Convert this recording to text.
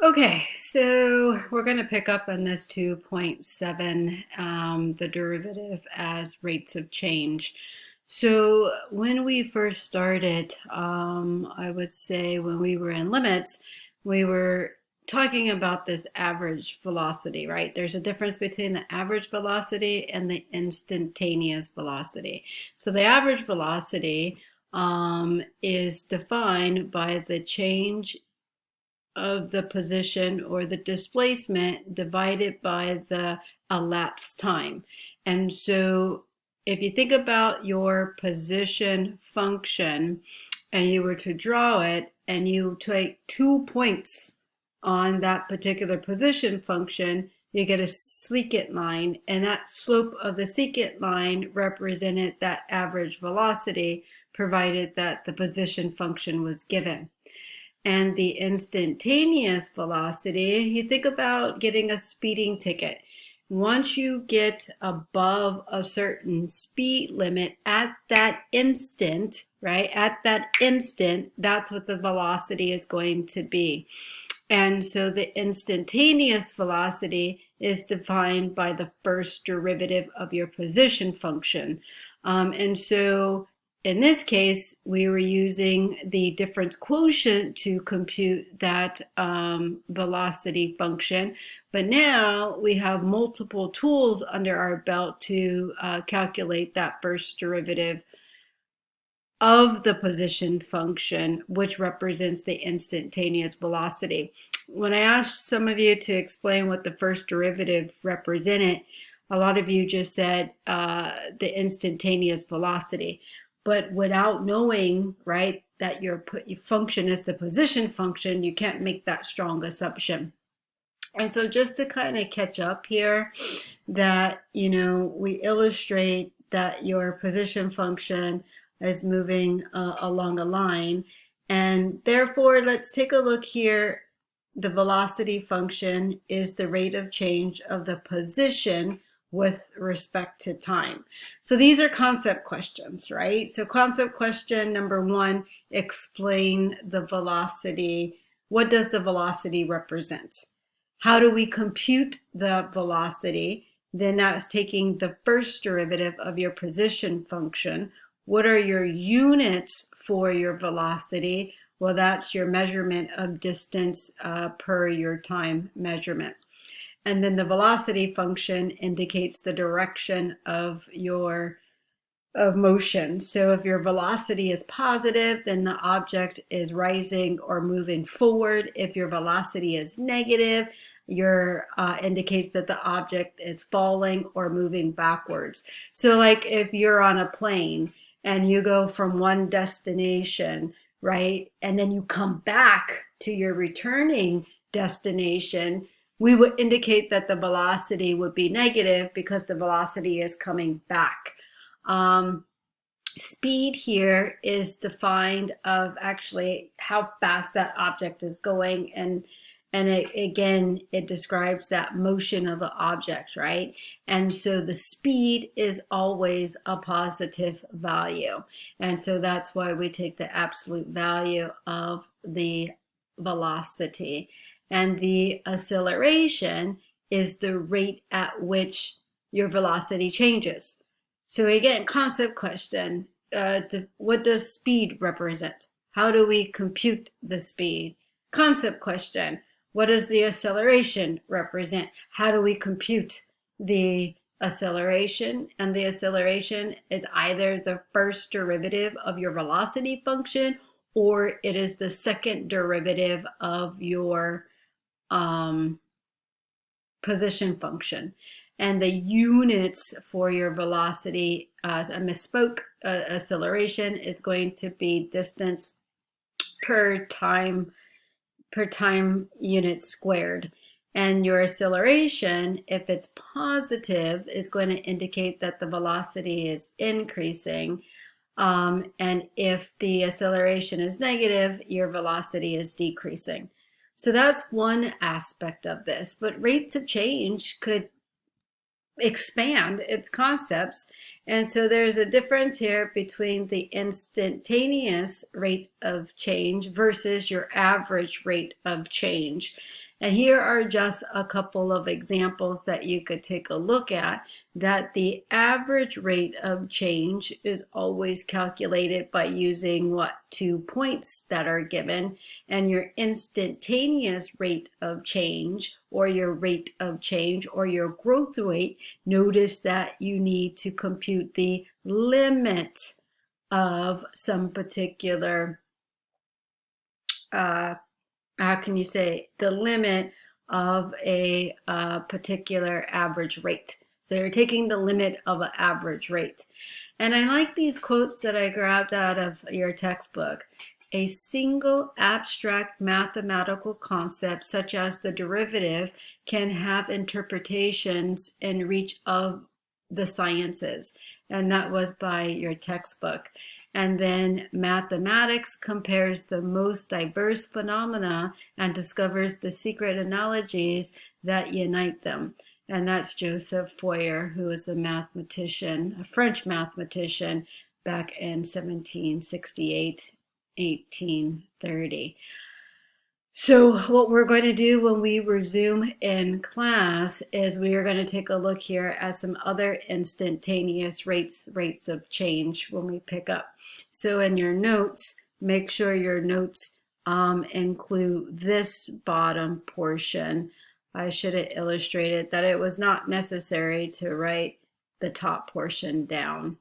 Okay, so we're going to pick up on this 2.7, the derivative as rates of change. So when we first started, I would say when we were in limits, we were talking about this average velocity, right? There's a difference between the average velocity and the instantaneous velocity. So the average velocity is defined by the change of the position or the displacement divided by the elapsed time. And so if you think about your position function and you were to draw it and you take 2 points on that particular position function, you get a secant line, and that slope of the secant line represented that average velocity provided that the position function was given. And the instantaneous velocity, you think about getting a speeding ticket. Once you get above a certain speed limit at that instant, right? At that instant, that's what the velocity is going to be. And so the instantaneous velocity is defined by the first derivative of your position function. And so in this case, we were using the difference quotient to compute that velocity function. But now we have multiple tools under our belt to calculate that first derivative of the position function, which represents the instantaneous velocity. When I asked some of you to explain what the first derivative represented, a lot of you just said the instantaneous velocity. But without knowing, right, that your function is the position function, you can't make that strong assumption. And so just to kind of catch up here, that, we illustrate that your position function is moving along a line. And therefore, let's take a look here. The velocity function is the rate of change of the position with respect to time. So these are concept questions, right? So concept question number one, explain the velocity. What does the velocity represent? How do we compute the velocity? Then that's taking the first derivative of your position function. What are your units for your velocity? Well, that's your measurement of distance per your time measurement. And then the velocity function indicates the direction of your motion. So if your velocity is positive, then the object is rising or moving forward. If your velocity is negative, your indicates that the object is falling or moving backwards. So like if you're on a plane and you go from one destination, right, and then you come back to your returning destination, we would indicate that the velocity would be negative because the velocity is coming back. Speed here is defined of actually how fast that object is going, and it describes that motion of the object, right? And so the speed is always a positive value, and so that's why we take the absolute value of the velocity. And the acceleration is the rate at which your velocity changes. So again, concept question, what does speed represent? How do we compute the speed? Concept question, what does the acceleration represent? How do we compute the acceleration? And the acceleration is either the first derivative of your velocity function, or it is the second derivative of your position function. And the units for your velocity, as I misspoke, acceleration is going to be distance per time unit squared. And your acceleration, if it's positive, is going to indicate that the velocity is increasing. And if the acceleration is negative, your velocity is decreasing. So that's one aspect of this, but rates of change could expand its concepts And so there's a difference here between the instantaneous rate of change versus your average rate of change. And here are just a couple of examples that you could take a look at, that the average rate of change is always calculated by using what 2 points that are given, and your instantaneous rate of change or your rate of change or your growth rate, notice that you need to compute the limit of some particular how can you say, the limit of a particular average rate. So you're taking the limit of an average rate. And I like these quotes that I grabbed out of your textbook. A single abstract mathematical concept, such as the derivative, can have interpretations in reach of the sciences. And that was by your textbook. And then mathematics compares the most diverse phenomena and discovers the secret analogies that unite them. And that's Joseph Fourier, who was a mathematician, a French mathematician back in 1768, 1830. So what we're going to do when we resume in class is we are going to take a look here at some other instantaneous rates of change when we pick up. So in your notes, make sure your notes include this bottom portion. I should have illustrated that it was not necessary to write the top portion down.